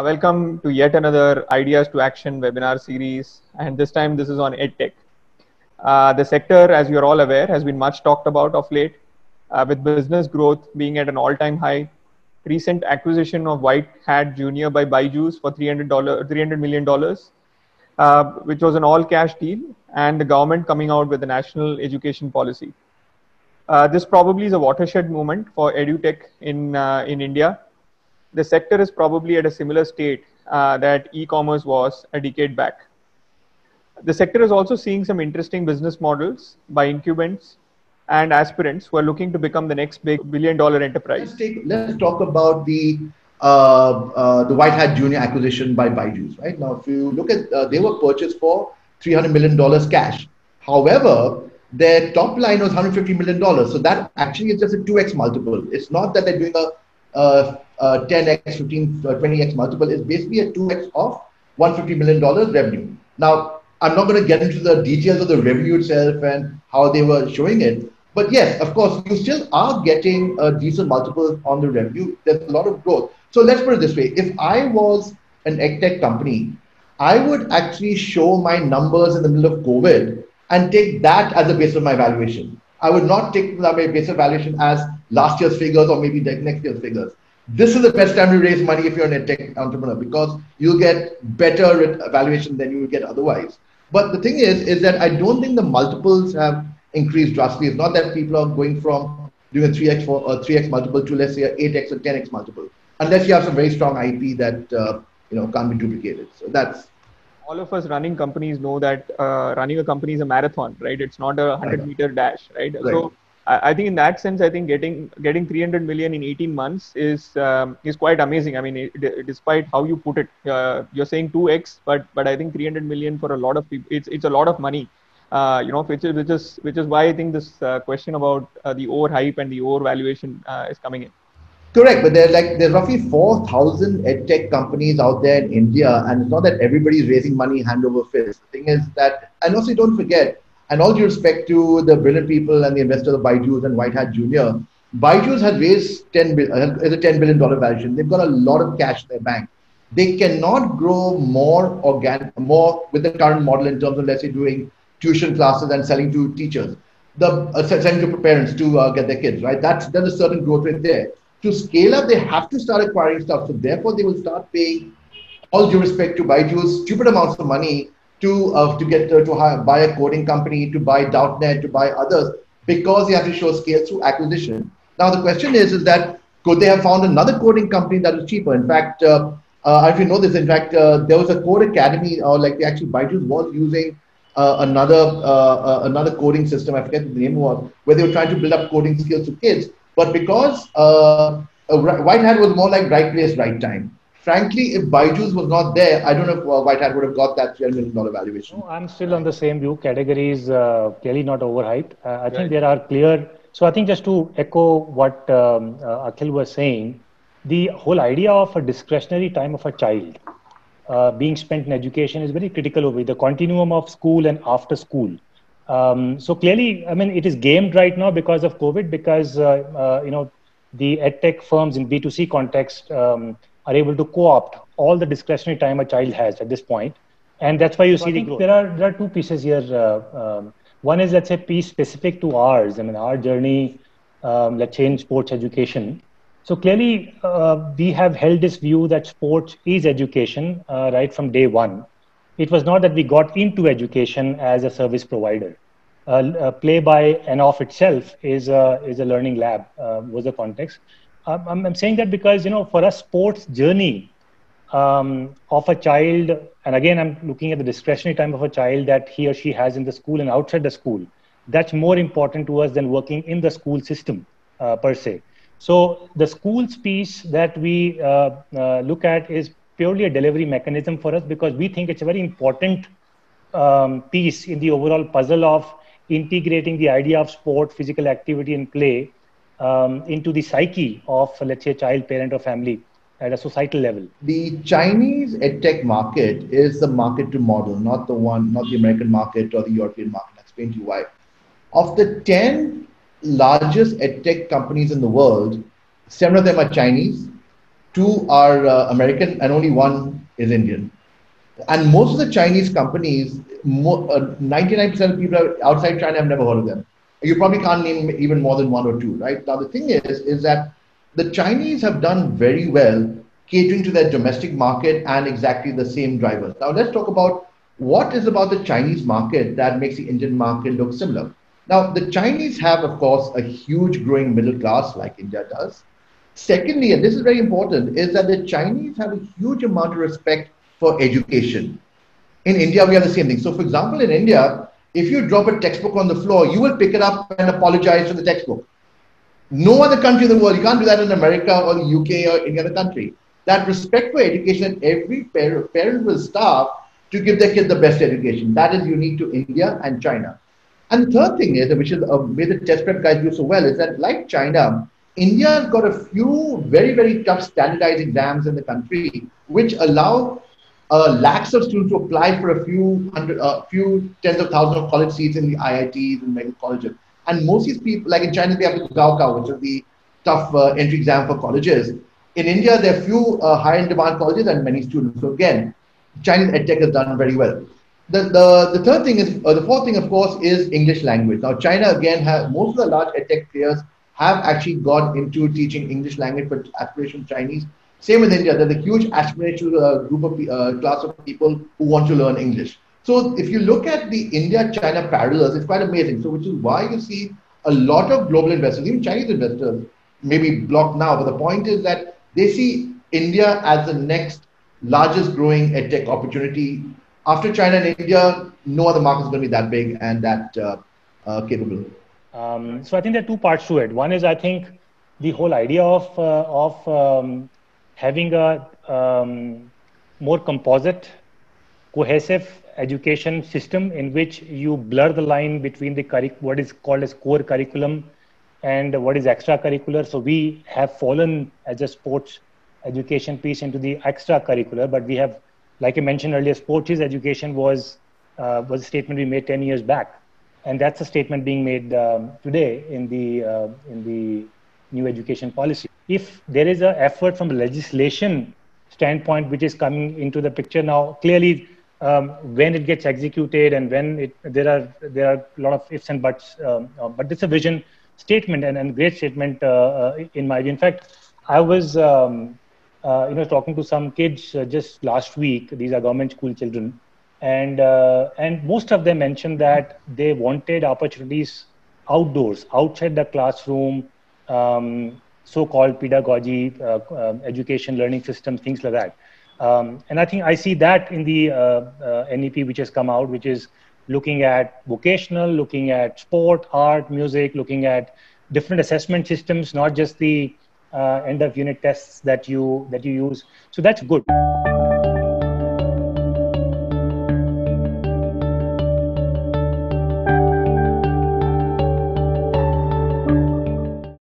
Welcome to yet another Ideas to Action webinar series, and this time this is on EdTech. The sector, as you're all aware, has been much talked about of late, with business growth being at an all-time high. Recent acquisition of White Hat Junior by Byju's for $300 million, which was an all-cash deal, and the government coming out with a national education policy. This probably is a watershed moment for edutech in India. The sector is probably at a similar state that e-commerce was a decade back. The sector is also seeing some interesting business models by incumbents and aspirants who are looking to become the next big billion-dollar enterprise. Let's talk about the White Hat Junior acquisition by Byju's. Right now, if you look at, they were purchased for $300 million cash. However, their top line was $150 million. So that actually is just a 2x multiple. It's not that they're doing a 10x, 15, 20x multiple. Is basically a 2x of $150 million revenue. Now, I'm not going to get into the details of the revenue itself and how they were showing it. But yes, of course, you still are getting a decent multiple on the revenue. There's a lot of growth. So let's put it this way. If I was an edtech company, I would actually show my numbers in the middle of COVID and take that as the base of my valuation. I would not take my base of valuation as last year's figures or maybe next year's figures. This is the best time to raise money if you're an edtech entrepreneur, because you'll get better valuation than you would get otherwise. But the thing is that I don't think the multiples have increased drastically. It's not that people are going from doing a 3x for a 3x multiple to, let's say, a 8x or 10x multiple, unless you have some very strong IP that can't be duplicated. So that's all of us running companies know that running a company is a marathon, right? It's not a 100-meter dash, right? So I think in that sense, I think getting 300 million in 18 months is quite amazing. I mean, despite how you put it, you're saying 2x, but I think 300 million for a lot of people, it's a lot of money. Which is why I think this question about the overhype and the overvaluation is coming in. Correct, but there's roughly 4,000 edtech companies out there in India, and it's not that everybody's raising money hand over fist. The thing is that, and also don't forget, and all due respect to the brilliant people and the investors of Byju's and White Hat Junior, Byju's has raised a $10 billion valuation. They've got a lot of cash in their bank. They cannot grow more with the current model in terms of, let's say, doing tuition classes and selling to teachers, selling to parents to get their kids, right? There's a certain growth rate there. To scale up, they have to start acquiring stuff. So therefore, they will start paying, all due respect to Byju's, stupid amounts of money to buy a coding company, to buy .NET, to buy others, because they have to show scale through acquisition. Now, the question is that could they have found another coding company that is cheaper? In fact, if you know this, in fact, there was a code academy, or Byju's was using another coding system. I forget what the name was, where they were trying to build up coding skills to kids. But because White Hat was more like right place, right time. Frankly, if Byju's was not there, I don't know if White Hat would have got that $300 million valuation. No, I'm still on the same view. Category is clearly not overhyped. I think there are clear. So I think just to echo what Akhil was saying, the whole idea of a discretionary time of a child being spent in education is very critical over the continuum of school and after school. So clearly, I mean, it is gamed right now because of COVID, because, the edtech firms in B2C context are able to co-opt all the discretionary time a child has at this point. And that's why you see the growth. There are two pieces here. One is, let's say, piece specific to ours. I mean, our journey, let's say, in sports education. So clearly, we have held this view that sports is education right from day one. It was not that we got into education as a service provider. Play by and off itself is a learning lab, was the context. I'm saying that because, for a sports journey of a child, and again, I'm looking at the discretionary time of a child that he or she has in the school and outside the school. That's more important to us than working in the school system per se. So the schools piece that we look at is purely a delivery mechanism for us, because we think it's a very important piece in the overall puzzle of integrating the idea of sport, physical activity and play into the psyche of, let's say, a child, parent or family at a societal level. The Chinese edtech market is the market to model, not the American market or the European market. I'll explain to you why. Of the 10 largest edtech companies in the world, 7 of them are Chinese, two are American, and only one is Indian. And most of the Chinese companies, 99% of people outside China have never heard of them. You probably can't name even more than one or two, right? Now, the thing is that the Chinese have done very well catering to their domestic market and exactly the same drivers. Now, let's talk about what is about the Chinese market that makes the Indian market look similar. Now, the Chinese have, of course, a huge growing middle class like India does. Secondly, and this is very important, is that the Chinese have a huge amount of respect for education. In India, we have the same thing. So, for example, in India, if you drop a textbook on the floor, you will pick it up and apologize for the textbook. No other country in the world, you can't do that in America or the UK or any other country. That respect for education, every parent will starve to give their kid the best education. That is unique to India and China. And the third thing is, which is a way the test prep guys do so well, is that like China, India has got a few very, very tough standardized exams in the country, which allow lakhs of students to apply for a few tens of thousands of college seats in the IITs and medical colleges. And most of these people, like in China, they have the Gaokao, which is the tough entry exam for colleges. In India, there are few high in demand colleges and many students. So again, Chinese edtech has done very well. The third thing is, the fourth thing, of course, is English language. Now, China, again, has most of the large edtech players have actually got into teaching English language for aspirational Chinese. Same with India. There's a huge aspirational group of class of people who want to learn English. So if you look at the India-China parallels, it's quite amazing. So which is why you see a lot of global investors, even Chinese investors, maybe blocked now. But the point is that they see India as the next largest growing edtech opportunity. After China and India, no other market is going to be that big and that capable. So I think there are two parts to it. One is, I think, the whole idea of having a more composite, cohesive education system in which you blur the line between the what is called as core curriculum and what is extracurricular. So we have fallen as a sports education piece into the extracurricular, but we have, like I mentioned earlier, sports education was a statement we made 10 years back, and that's a statement being made today in the new education policy. If there is an effort from a legislation standpoint which is coming into the picture now, clearly when it gets executed and when there are a lot of ifs and buts, but it's a vision statement and great statement in my view. In fact, I was talking to some kids just last week. These are government school children, and most of them mentioned that they wanted opportunities outdoors, outside the classroom, so-called pedagogy, education, learning system, things like that. And I think I see that in the NEP which has come out, which is looking at vocational, looking at sport, art, music, looking at different assessment systems, not just the end of unit tests that you use. So that's good.